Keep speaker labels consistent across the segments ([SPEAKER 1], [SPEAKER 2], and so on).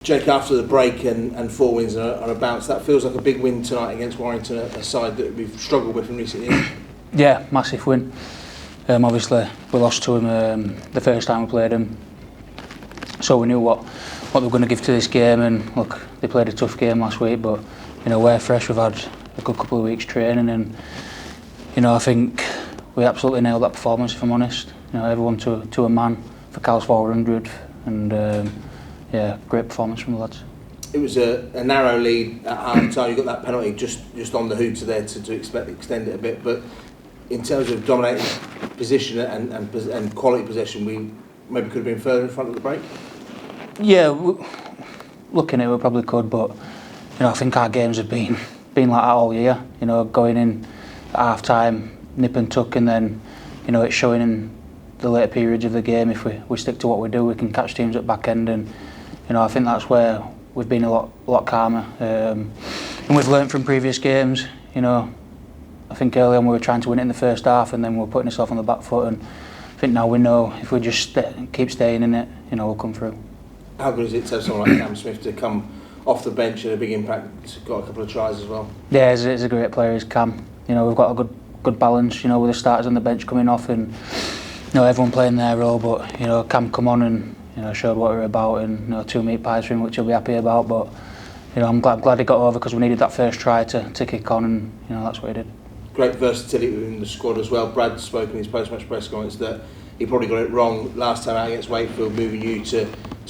[SPEAKER 1] Jake, after the break and 4 wins on a bounce, that feels like a big win tonight against Warrington, a side that we've struggled with in recent years.
[SPEAKER 2] Yeah, massive win. Obviously, we lost to them the first time we played them, so we knew what they were going to give to this game. And look, they played a tough game last week, but we're fresh. We've had a good couple of weeks training, and I think we absolutely nailed that performance. If I'm honest, everyone to a man for Cal's 400, and yeah, great performance from the lads.
[SPEAKER 1] It was a narrow lead at half time. You got that penalty just on the hooter there to extend it a bit, but in terms of dominating position and quality possession, we maybe could have been further in front of the break.
[SPEAKER 2] Yeah, looking at it, we probably could, but I think our games have been like that all year. Going in at half time, nip and tuck, and then it's showing in the later periods of the game. If we stick to what we do, we can catch teams at back end, and I think that's where we've been a lot calmer, and we've learnt from previous games. I think early on we were trying to win it in the first half, and then we were putting ourselves on the back foot, and I think now we know if we just keep staying in it, we'll come through. How
[SPEAKER 1] good is it to have someone like Cam Smith to come off the bench and a big impact? Got a couple of tries as well.
[SPEAKER 2] Yeah, he's a great player, he's Cam. We've got a good balance, with the starters on the bench coming off, and everyone playing their role, but Cam come on and showed what we were about, and 2 meat pies for him, which he'll be happy about. But I'm glad he got over, because we needed that first try to kick on, and that's what he did.
[SPEAKER 1] Great versatility in the squad as well. Brad spoke in his post-match press conference that he probably got it wrong last time out against Wakefield, moving you to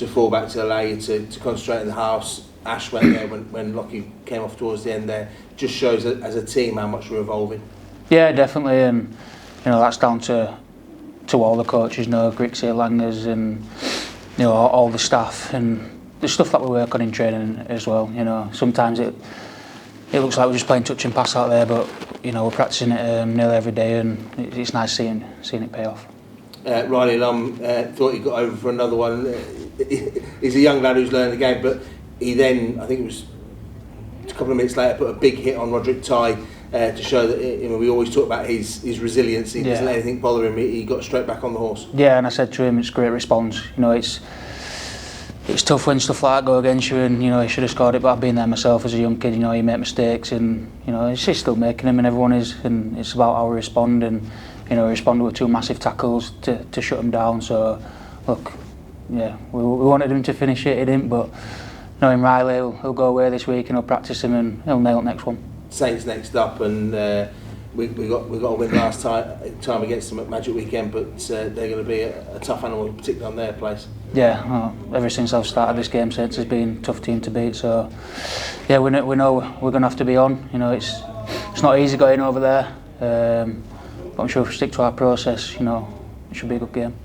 [SPEAKER 1] fall back to allow you to concentrate in the house. Ash went there when Lockie came off towards the end there. Just shows that as a team how much we're evolving. Yeah, definitely, and that's down to all the coaches, Grixie, Langers, and all the staff, and the stuff that we work on in training as well. Sometimes it looks like we're just playing touch and pass out there, but we're practicing it nearly every day, and it's nice seeing it pay off. Riley Lum thought he got over for another one. He's a young lad who's learning the game, but he then, I think it was a couple of minutes later, put a big hit on Roderick Ty to show that we always talk about his resilience. He doesn't let anything bother him. He got straight back on the horse. Yeah, and I said to him, it's a great response. It's tough when stuff like that go against you, and he should have scored it, but I've been there myself as a young kid. You make mistakes, and he's still making them, and everyone is, and it's about how we respond, and we responded with 2 massive tackles to shut him down. So look, yeah, we wanted him to finish it, he didn't, but knowing Riley, he'll go away this week and he'll practice him and he'll nail it next one. Saints next up, and we got a win last time against them at Magic Weekend, but they're going to be a tough animal, particularly on their place. Yeah, well, ever since I've started this game, Saints has been a tough team to beat. So yeah, we know we're going to have to be on. It's not easy going over there, but I'm sure if we stick to our process, it should be a good game.